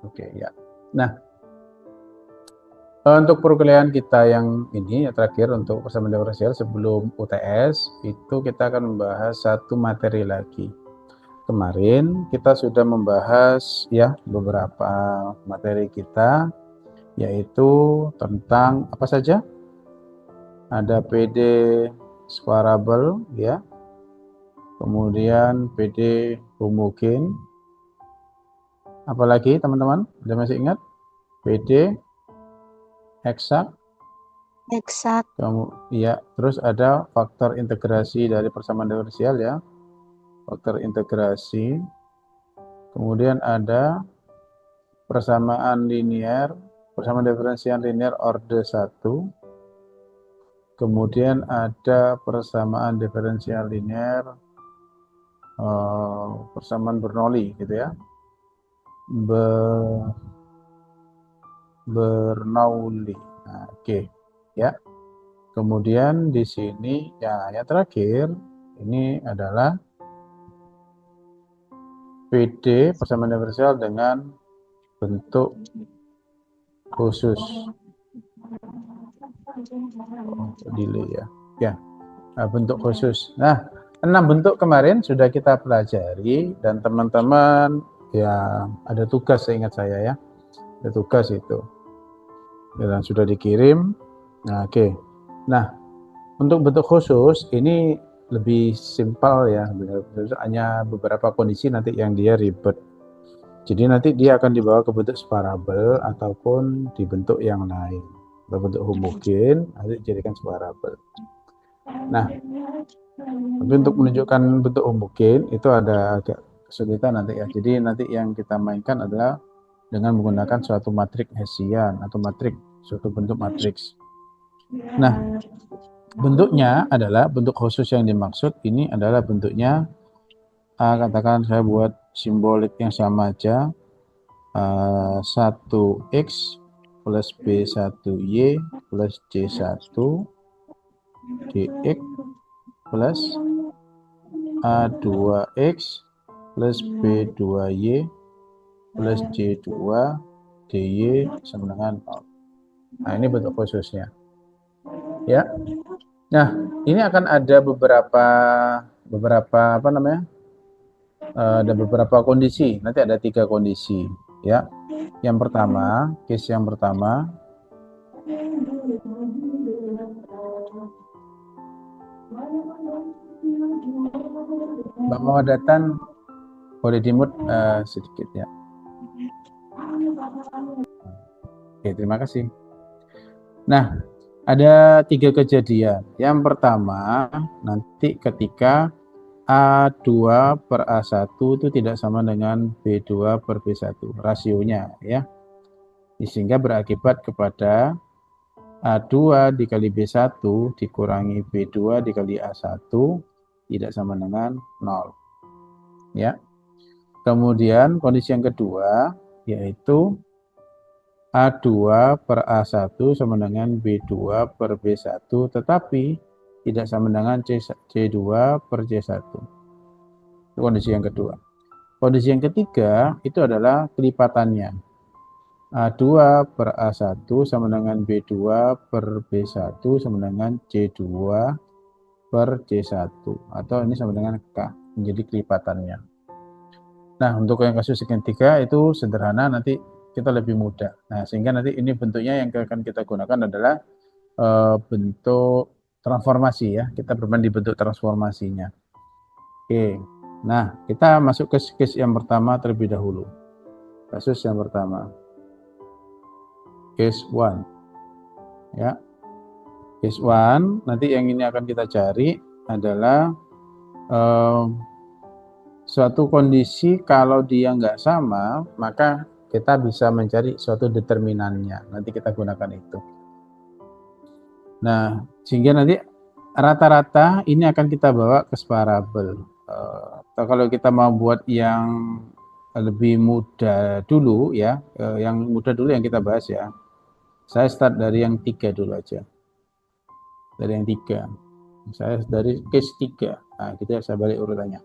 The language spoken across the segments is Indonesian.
Oke, ya. Nah, untuk perkuliahan kita yang ini, yang terakhir untuk persamaan diferensial sebelum UTS, itu kita akan membahas satu materi lagi. Kemarin kita sudah membahas ya beberapa materi kita, yaitu tentang apa saja? Ada PD separabel ya, kemudian PD homogen, apalagi teman-teman, ada masih ingat? PD eksak, ya, terus ada faktor integrasi dari persamaan diferensial ya, faktor integrasi, kemudian ada persamaan linear, persamaan diferensial linear orde 1, kemudian ada persamaan diferensial linear persamaan Bernoulli gitu ya, Bernoulli. Nah, oke ya. Kemudian di sini ya yang terakhir ini adalah PD persamaan diferensial dengan bentuk khusus. Delay ya. Ya. Nah, bentuk khusus. Nah, 6 bentuk kemarin sudah kita pelajari dan teman-teman ya ada tugas seingat saya ya. Ada tugas itu. Dan sudah dikirim. Nah, oke. Nah, untuk bentuk khusus ini lebih simpel ya. Hanya beberapa kondisi nanti yang dia ribet. Jadi nanti dia akan dibawa ke bentuk separabel ataupun di bentuk yang lain. Bentuk homogen nanti dijadikan separabel. Nah, tapi untuk menunjukkan bentuk homogen itu ada agak kesulitan nanti ya. Jadi nanti yang kita mainkan adalah dengan menggunakan suatu matriks Hessian atau suatu bentuk matriks. Nah, bentuknya adalah bentuk khusus yang dimaksud ini adalah bentuknya katakan saya buat simbolik yang sama aja, 1x plus B1Y plus C1 dx plus A2x plus B2Y plus C2 dy sama dengan 0. Nah, ini bentuk khususnya. Ya. Nah, ini akan ada beberapa apa namanya? Ada beberapa kondisi. Nanti ada 3 kondisi, ya. Yang pertama, case yang pertama Mbak Mawadatan boleh dimut sedikit ya. Oke, terima kasih. Nah, ada 3 kejadian. Yang pertama, nanti ketika A2 per A1 itu tidak sama dengan B2 per B1, rasionya ya. Sehingga berakibat kepada A2 dikali B1 dikurangi B2 dikali A1 tidak sama dengan 0. Ya. Kemudian kondisi yang kedua yaitu A2 per A1 sama dengan B2 per B1 tetapi tidak sama dengan C2 per C1. Itu kondisi yang kedua. Kondisi yang ketiga itu adalah kelipatannya. A2 per A1 sama dengan B2 per B1 sama dengan C2 per C1 atau ini sama dengan K, menjadi kelipatannya. Nah, untuk yang kasus yang ketiga itu sederhana, nanti kita lebih mudah. Nah, sehingga nanti ini bentuknya yang akan kita gunakan adalah bentuk transformasi ya. Kita bermain di bentuk transformasinya. Oke. Nah, kita masuk ke case yang pertama terlebih dahulu. Kasus yang pertama. Case 1. Ya. Case 1, nanti yang ini akan kita cari adalah suatu kondisi kalau dia nggak sama, maka kita bisa mencari suatu determinannya. Nanti kita gunakan itu. Nah, sehingga nanti rata-rata ini akan kita bawa ke separabel. Kalau kita mau buat yang lebih mudah dulu ya, yang mudah dulu yang kita bahas ya. Saya start dari yang 3 dulu aja. Dari yang 3. Saya dari case 3. Nah, kita saya balik urutannya.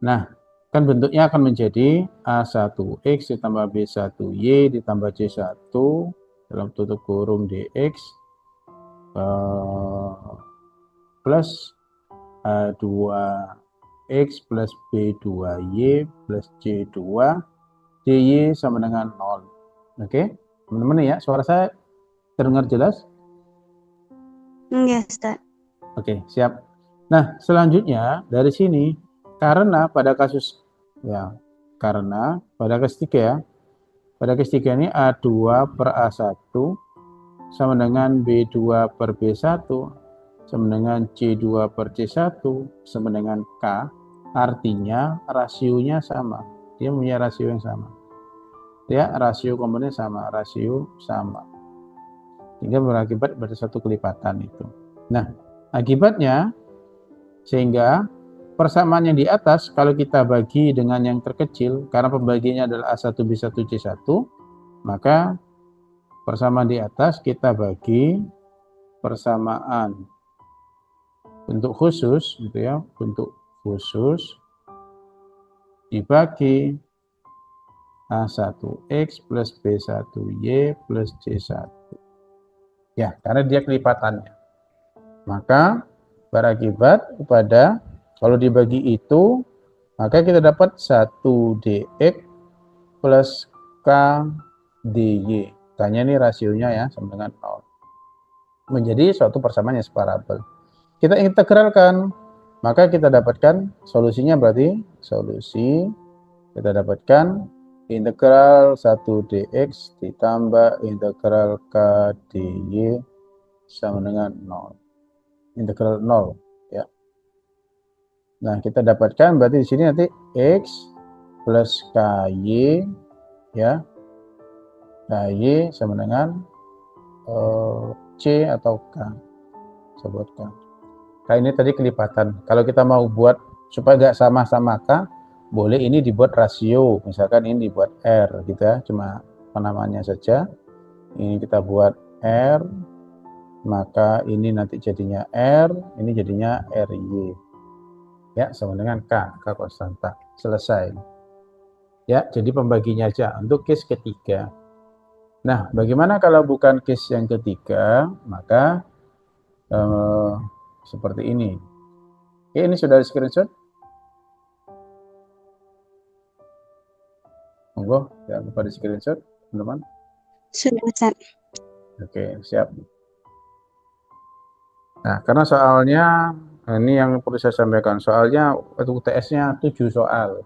Nah, kan bentuknya akan menjadi A1X ditambah B1Y ditambah C1 dalam tutup kurung DX plus A2X plus B2Y plus C2 DY sama dengan 0. Oke, teman-teman ya, suara saya terdengar jelas? Iya, Ustaz. Oke, siap. Nah, selanjutnya dari sini, karena pada kasus pada kes 3 ini A2 per A1 sama dengan B2 per B1 sama dengan C2 per C1 sama dengan K, artinya rasionya sama. Dia punya rasio yang sama. Ya, rasio komponen sama, rasio sama. Sehingga berakibat pada satu kelipatan itu. Nah, akibatnya sehingga persamaan yang di atas kalau kita bagi dengan yang terkecil, karena pembagiannya adalah A1 B1 C1, maka persamaan di atas kita bagi persamaan bentuk khusus gitu ya, bentuk khusus dibagi A1X plus B1Y plus C1. Ya, karena dia kelipatannya. Maka berakibat kepada kalau dibagi itu, maka kita dapat 1dx plus k dy. K-nya ini rasionya ya sama dengan 0. Menjadi suatu persamaan yang separabel. Kita integralkan, maka kita dapatkan solusinya berarti kita dapatkan integral 1dx ditambah integral k dy sama dengan 0. Integral 0 ya. Nah, kita dapatkan berarti di sini nanti x plus ky ya. Ky sama dengan c atau k. Sebutkan. K ini tadi kelipatan. Kalau kita mau buat supaya nggak sama-sama k, boleh ini dibuat rasio. Misalkan ini dibuat r gitu ya, cuma penamaannya saja. Ini kita buat r, maka ini nanti jadinya R, ini jadinya RY. Ya, sama dengan K konstanta. Selesai. Ya, jadi pembaginya aja untuk case ketiga. Nah, bagaimana kalau bukan case yang ketiga? Maka seperti ini. Oke, ini sudah di screenshot. Monggo, jangan lupa di screenshot, teman-teman. Sudah, Ustaz. Oke, siap. Nah, karena soalnya ini yang perlu saya sampaikan, soalnya UTS-nya 7 soal.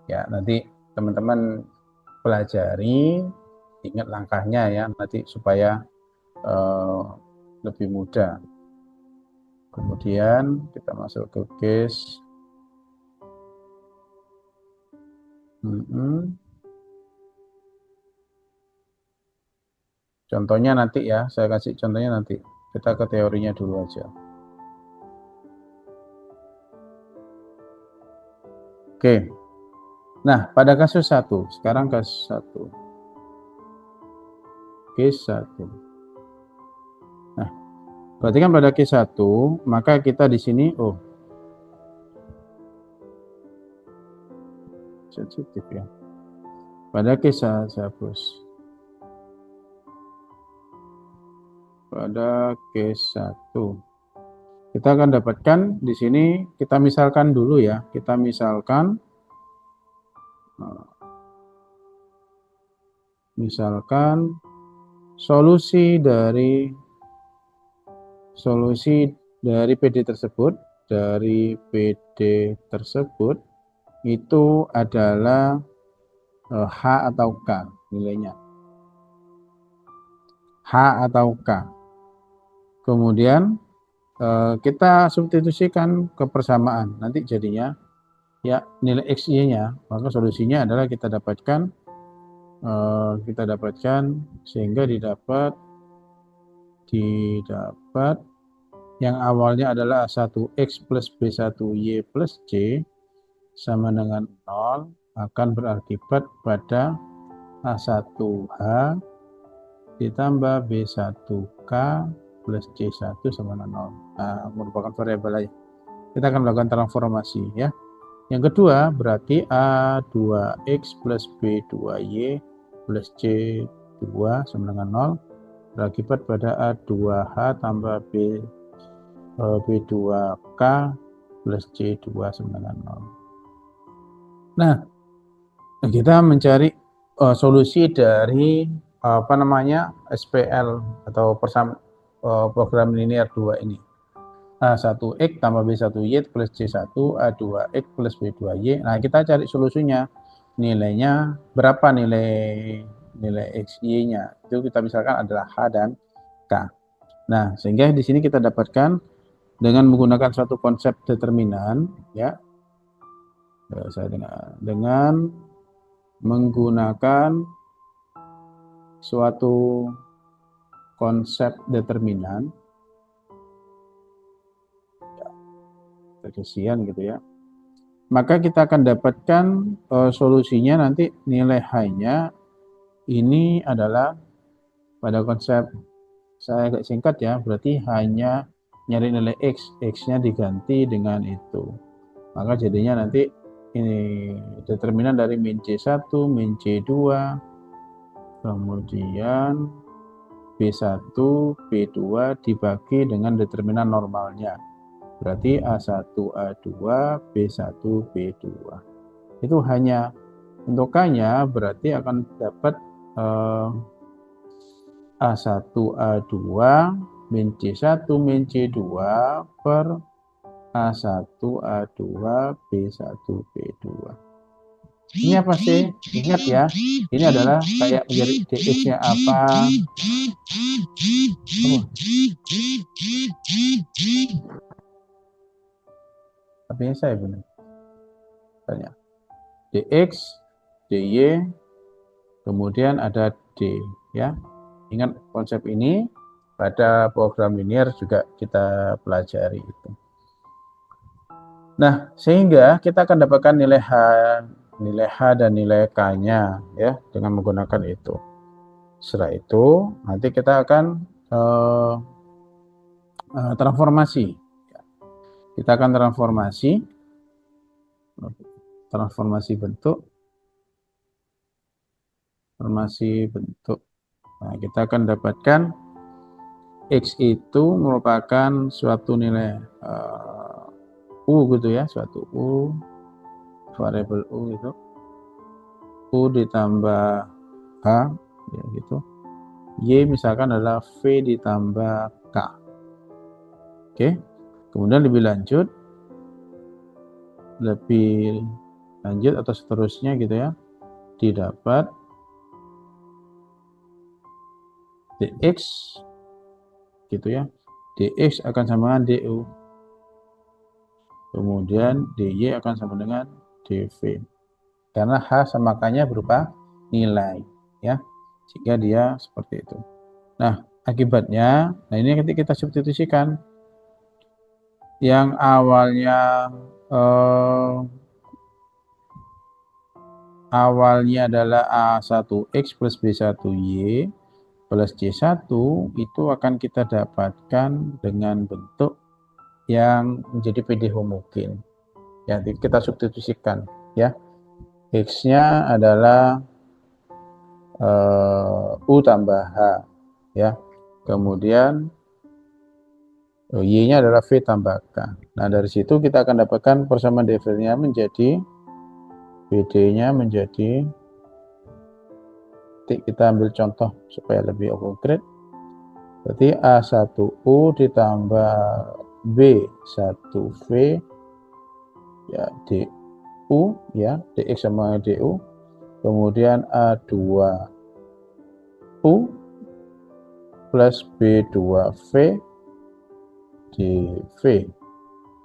Ya, nanti teman-teman pelajari, ingat langkahnya ya, nanti supaya lebih mudah. Kemudian kita masuk ke case. Contohnya nanti ya, saya kasih contohnya nanti. Kita ke teorinya dulu aja. Oke. Nah, pada kasus 1, sekarang kasus 1. Case 1. Nah, berarti kan pada case 1, maka kita di sini sensitif ya. Pada case 1, pada case 1 kita akan dapatkan di sini, kita misalkan dulu ya, kita misalkan solusi dari PD tersebut itu adalah H atau K nilainya. H atau K. Kemudian kita substitusikan ke persamaan. Nanti jadinya ya nilai XY-nya, maka solusinya adalah kita dapatkan sehingga didapat yang awalnya adalah 1X plus B1Y plus C sama dengan 0 akan berakibat pada A1H ditambah B1K plus C1 sama dengan 0. Nah, merupakan variabel lain. Kita akan melakukan transformasi ya. Yang kedua berarti A2X plus B2Y plus C2 sama dengan 0 berakibat pada A2H tambah B2K plus C2 sama dengan 0. Nah, kita mencari solusi dari SPL atau program linear 2 ini. A1X tambah B1Y plus C1, A2X plus B2Y. Nah, kita cari solusinya. Nilainya berapa nilai XY-nya? Itu kita misalkan adalah H dan K. Nah, sehingga di sini kita dapatkan dengan menggunakan suatu konsep determinan, ya. Dengan menggunakan suatu konsep determinan, Cartesian gitu ya, maka kita akan dapatkan solusinya nanti nilai H-nya ini adalah pada konsep saya agak singkat ya, berarti hanya nyari nilai X-nya diganti dengan itu, maka jadinya nanti ini determinan dari min C1, min C2, kemudian B1, B2 dibagi dengan determinan normalnya. Berarti A1, A2, B1, B2. Itu hanya untuk K-nya berarti akan dapat A1, A2, min C1, min C2 per A1, A2, B1, B2. Ini apa sih? Ingat ya, ini adalah kayak menjadi dx-nya apa. Tapi saya benar. Tanya. dx, dy, kemudian ada d, ya. Ingat konsep ini pada program linear juga kita pelajari itu. Nah, sehingga kita akan dapatkan nilai H dan nilai K-nya ya dengan menggunakan itu. Setelah itu nanti kita akan transformasi. Kita akan transformasi bentuk. Nah, kita akan dapatkan X itu merupakan suatu nilai U gitu ya, suatu U, variabel U itu. U ditambah H ya gitu. Y misalkan adalah V ditambah K. Oke. Kemudian lebih lanjut atau seterusnya gitu ya, didapat dx gitu ya, dx akan sama dengan du, kemudian dy akan sama dengan dv, karena h sama k-nya berupa nilai ya, sehingga dia seperti itu. Nah, akibatnya, nah ini ketika kita substitusikan yang awalnya adalah A1X plus B1Y plus C1 itu akan kita dapatkan dengan bentuk yang menjadi PD homogen. Ya, kita substitusikan ya. X-nya adalah U tambah H ya. Kemudian Y-nya adalah V tambah K. Nah, dari situ kita akan dapatkan persamaan differentialnya menjadi PD-nya menjadi, kita ambil contoh supaya lebih konkret. Berarti A1U ditambah B1V ya DU ya, DX sama DU. Kemudian A2U plus B2V DV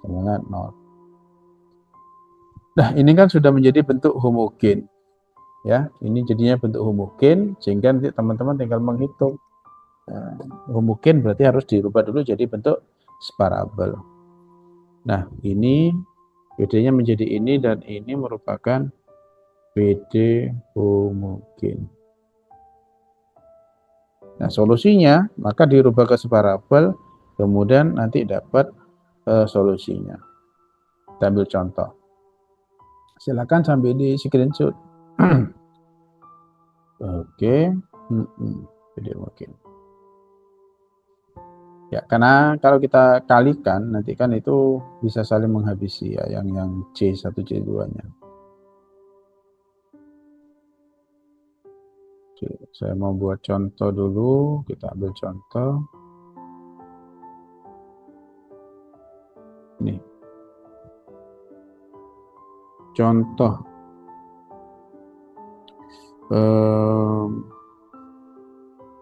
sama dengan 0. Nah, ini kan sudah menjadi bentuk homogen. Ya, ini jadinya bentuk homogen, sehingga nanti teman-teman tinggal menghitung. Nah, homogen berarti harus dirubah dulu jadi bentuk separabel. Nah, ini PD-nya menjadi ini dan ini merupakan PD homogen. Nah, solusinya maka dirubah ke separabel, kemudian nanti dapat solusinya. Kita ambil contoh. Silakan sambil di screenshot. Oke. Video mungkin. Ya, karena kalau kita kalikan nanti kan itu bisa saling menghabisi ya, yang C1 C2-nya. Oke, saya mau buat contoh dulu, kita ambil contoh. Nih. Contoh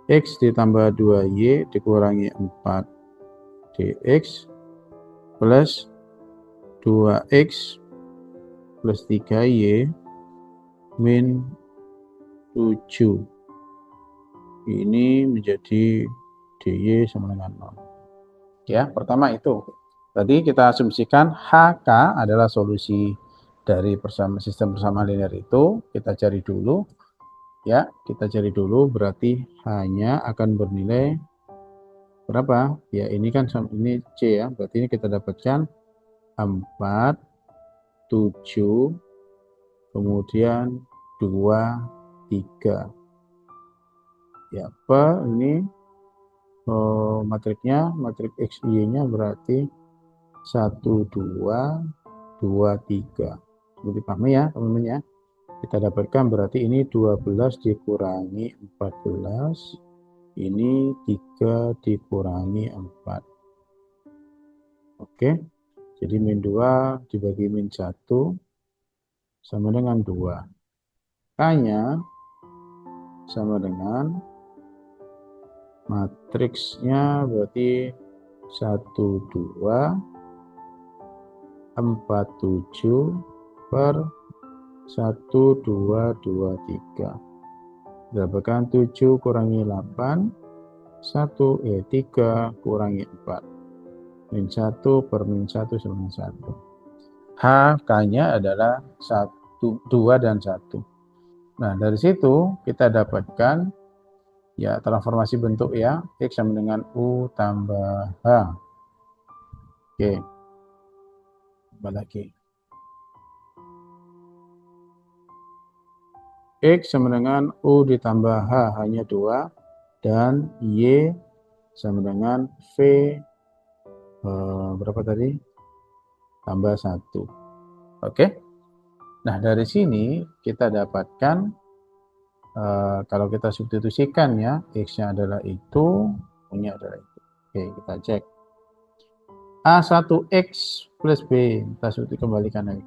X ditambah 2Y dikurangi 4 dx plus 2X plus 3Y min 7. Ini menjadi dy sama dengan 0. Ya, pertama itu. Tadi kita asumsikan HK adalah solusi dari sistem persamaan linear itu. Kita cari dulu. Ya, kita cari dulu berarti hanya akan bernilai berapa? Ya, ini kan ini C ya. Berarti ini kita dapatkan 4, 7, kemudian 2, 3. Ya, ini matriknya, matrik XY-nya berarti 1, 2, 2, 3. Seperti pahami ya, teman-teman ya. Kita dapatkan berarti ini 12 dikurangi 14. Ini 3 dikurangi 4. Oke. Jadi min 2 dibagi min 1 sama dengan 2. Hanya sama dengan matriksnya berarti 1, 2, 4, 7 per 1, 2, 2, 3. Dapatkan 7 kurangi 8, 3 kurangi 4. Min 1 per min 1 sama 1. HK-nya adalah 1, 2, dan 1. Nah, dari situ kita dapatkan ya transformasi bentuk ya, X sama dengan U tambah H. Oke. Coba lagi. X sama dengan U ditambah H hanya 2 dan Y sama dengan V berapa tadi? Tambah 1. Oke. Nah, dari sini kita dapatkan kalau kita substitusikan ya, X-nya adalah itu, U-nya adalah itu. Oke, kita cek. A1X plus B, kita substitusi kembalikan lagi.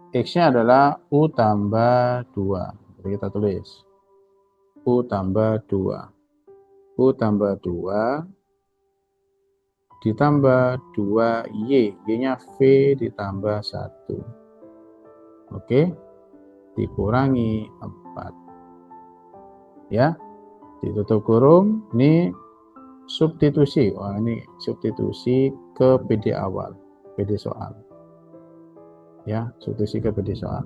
X-nya adalah U tambah 2. Jadi kita tulis U tambah 2. U tambah 2 ditambah 2Y. Y-nya V ditambah 1. Oke. Dikurangi 4. Ya. Ditutup kurung. Ini substitusi. Wah, ini substitusi ke PD awal. PD soal. Ya, substitusi ke PD soal.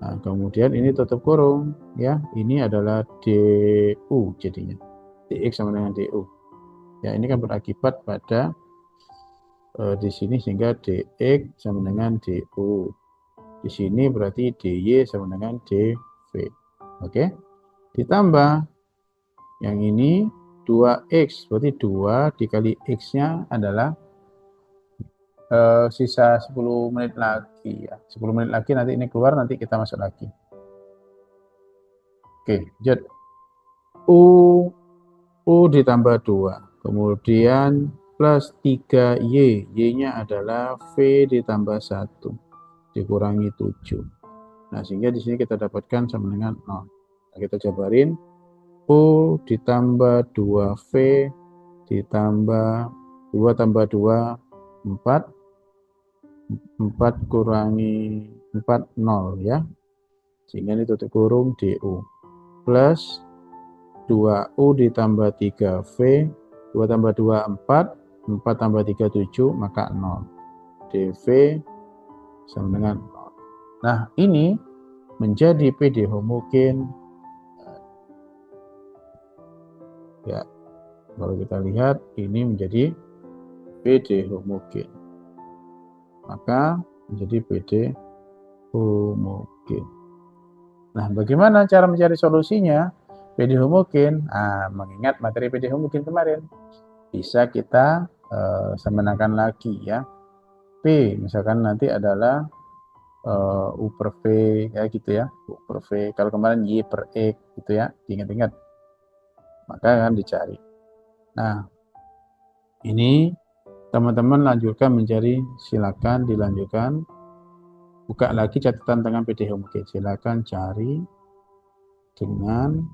Nah, kemudian ini tutup kurung, ya. Ini adalah DU jadinya. DX sama dengan DU. Ya, ini kan berakibat pada di sini sehingga DX sama dengan DU. Di sini berarti DY sama dengan DV. Oke. Ditambah yang ini 2X, berarti 2 dikali X-nya adalah sisa 10 menit lagi ya. 10 menit lagi nanti ini keluar, nanti kita masuk lagi. Oke, jadi U ditambah 2, kemudian plus 3Y, Y-nya adalah V ditambah 1, dikurangi 7. Nah, sehingga di sini kita dapatkan sama dengan 0. Nah, kita jabarin, U ditambah 2V ditambah 2 tambah 2, 4. 4 kurangi 4, 0 ya. Sehingga ini tutup kurung DU. Plus 2U ditambah 3V, 2 tambah 2, 4, 4 tambah 3, 7, maka 0. DV sama dengan 0. Nah, ini menjadi PD homogen. Ya, kalau kita lihat, ini menjadi PD homogen. Maka menjadi PD homogen. Nah, bagaimana cara mencari solusinya? PD homogen, mengingat materi PD homogen kemarin, bisa kita semenakan lagi ya. P misalkan nanti adalah U per V ya gitu ya, U per V. Kalau kemarin Y per X gitu ya, ingat-ingat. Maka akan dicari. Nah, ini teman-teman lanjutkan mencari, silakan dilanjutkan. Buka lagi catatan dengan PD homogen, silakan cari dengan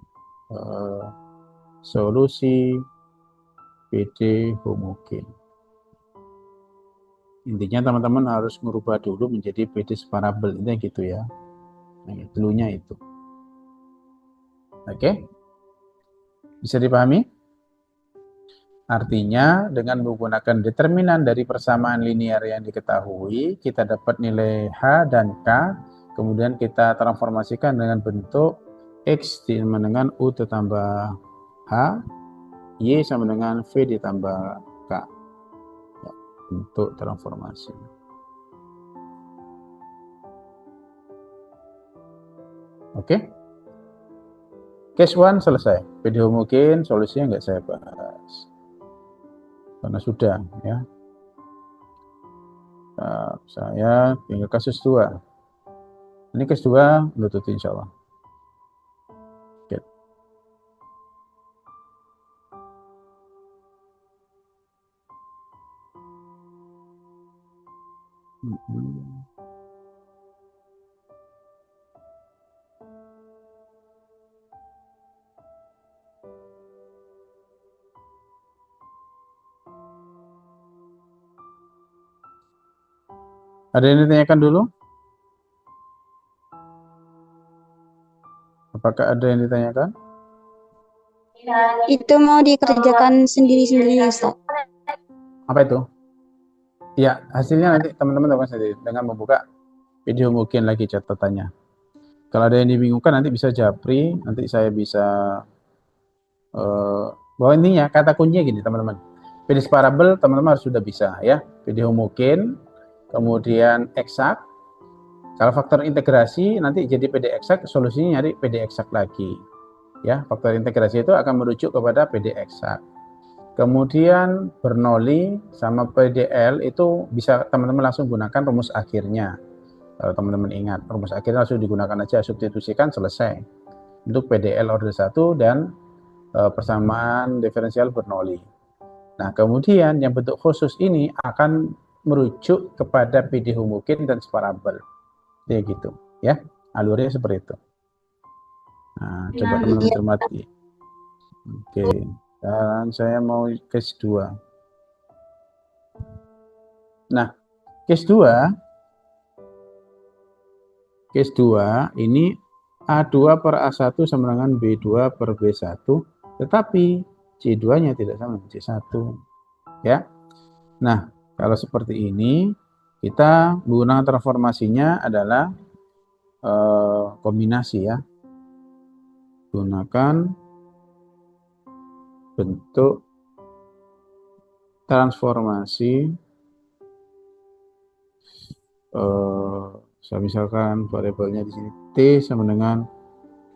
solusi PD homogen. Intinya teman-teman harus merubah dulu menjadi PD separabel, ini gitu ya. Nah, dulunya itu. Oke? Bisa dipahami? Artinya dengan menggunakan determinan dari persamaan linear yang diketahui, kita dapat nilai H dan K, kemudian kita transformasikan dengan bentuk X sama dengan U ditambah H, Y sama dengan V ditambah K. Ya, bentuk transformasi. Oke? Case 1 selesai. PD homogen, solusinya nggak saya bahas. Karena sudah ya. Nah, saya tinggal kasus 2. Ini kasus 2 Bluetooth insya Allah. Oke. Ada yang ditanyakan dulu? Apakah ada yang ditanyakan? Itu mau dikerjakan sendiri-sendiri, Ustaz. Apa itu? Ya, hasilnya nanti teman-teman dapat sendiri dengan membuka video mungkin lagi catatannya. Kalau ada yang dibingungkan nanti bisa japri, nanti saya bisa bahwa intinya kata kuncinya gini teman-teman. PD separabel teman-teman harus sudah bisa ya. PD homogen, kemudian eksak. Kalau faktor integrasi nanti jadi PD eksak, solusinya nyari PD eksak lagi. Ya, faktor integrasi itu akan merujuk kepada PD eksak. Kemudian Bernoulli sama PDL itu bisa teman-teman langsung gunakan rumus akhirnya. Kalau teman-teman ingat, rumus akhirnya langsung digunakan aja, substitusikan selesai. Untuk PDL order 1 dan persamaan diferensial Bernoulli. Nah, kemudian yang bentuk khusus ini akan merujuk kepada PD homogen dan separabel. Kayak gitu, ya. Alurnya seperti itu. Nah, coba teman-teman cermati. Oke, dan saya mau case 2. Nah, case 2 ini A2 per A1 sama dengan B2 per B1, tetapi C2-nya tidak sama dengan C1. Ya. Nah, kalau seperti ini, kita menggunakan transformasinya adalah kombinasi ya. Gunakan bentuk transformasi saya misalkan variabelnya di sini T sama dengan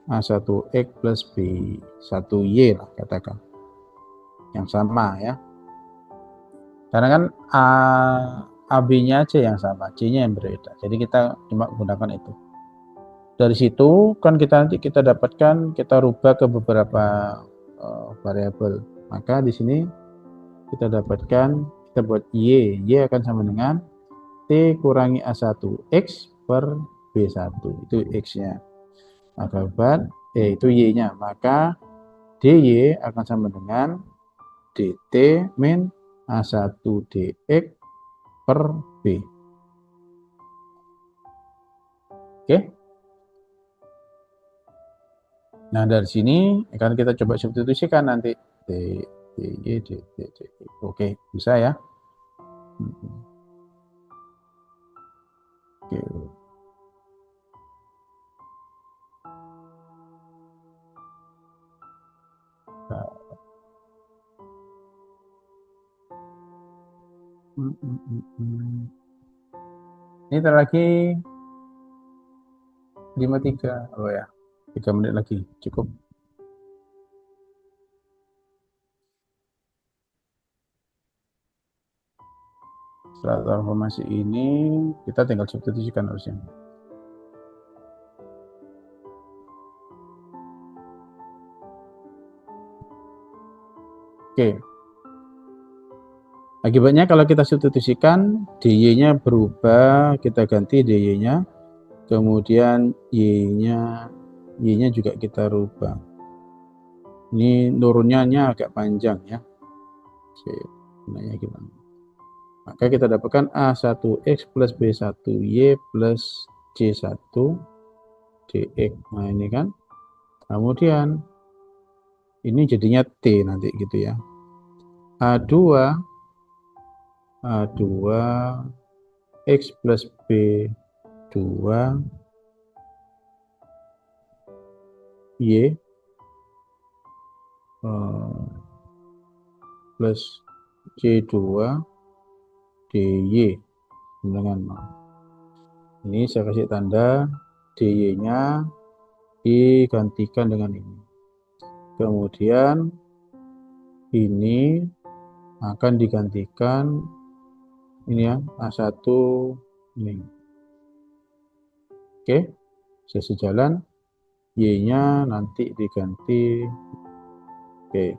A1X plus B1Y lah katakan. Yang sama ya. Karena kan AB-nya aja yang sama, C-nya yang berbeda. Jadi kita cuma gunakan itu. Dari situ kan nanti kita dapatkan, kita rubah ke beberapa variabel. Maka di sini kita dapatkan, kita buat Y. Y akan sama dengan T kurangi A1X per B1. Itu X-nya. Maka itu Y-nya. Maka DY akan sama dengan DT min A1DX per B. Oke. Nah, dari sini akan kita coba substitusikan nanti. D, Y, D, D, D. Oke, bisa ya. Oke. Ini lagi 53. Oh ya, 3 menit lagi cukup. Setelah transformasi ini kita tinggal substitusikan harusnya. Oke. Akibatnya kalau kita substitusikan, dy-nya berubah, kita ganti dy-nya, kemudian y-nya juga kita rubah. Ini nurunnya agak panjang ya. Sebenarnya gimana? Maka kita dapatkan A1X plus B1Y plus C1 dx. Nah ini kan. Kemudian ini jadinya T nanti gitu ya. A2 X plus B2 Y plus C2 dy dengan 0. Ini saya kasih tanda dy-nya digantikan dengan ini. Kemudian ini akan digantikan ini ya, A1 ini. Oke, saya sejalan, y-nya nanti diganti. Oke.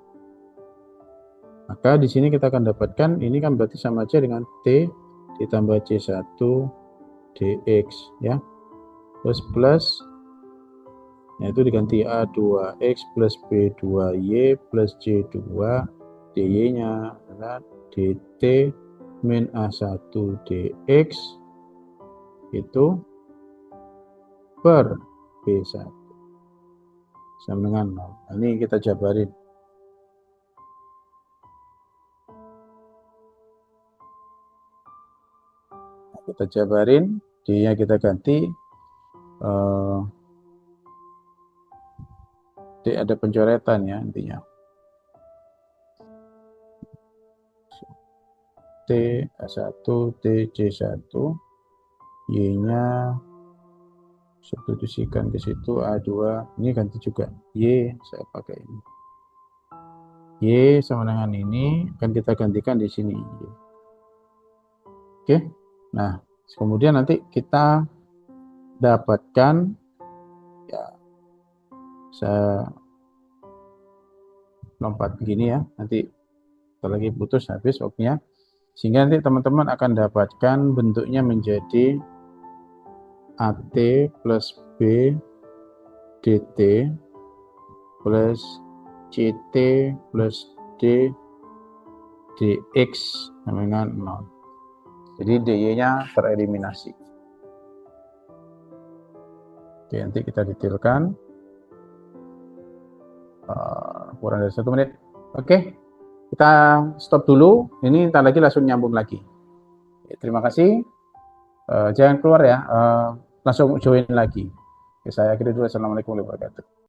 Maka di sini kita akan dapatkan ini kan berarti sama aja dengan T ditambah C1 dx ya. Terus plus yaitu diganti A2X plus B2Y plus C2 dy-nya adalah dt min A1 dx itu per B1 sama dengan 0. Nah, ini kita jabarin. Nah, kita jabarin, d-nya kita ganti. D ada pencoretan ya intinya. T A1 T C1 y-nya substitusikan ke situ A2, ini ganti juga y, saya pakai ini y sama dengan ini akan kita gantikan di sini. Oke, nah kemudian nanti kita dapatkan ya, saya lompat begini ya, nanti lagi putus habis waktunya, sehingga nanti teman-teman akan dapatkan bentuknya menjadi AT plus B dt plus CT plus D dx dengan 0. Jadi dy-nya tereliminasi. Oke, nanti kita detailkan. Kurang dari 1 menit. Oke, kita stop dulu. Ini ntar lagi langsung nyambung lagi. Oke, terima kasih. Jangan keluar ya. Langsung join lagi. Oke, saya akhiri dulu. Assalamualaikum warahmatullahi wabarakatuh.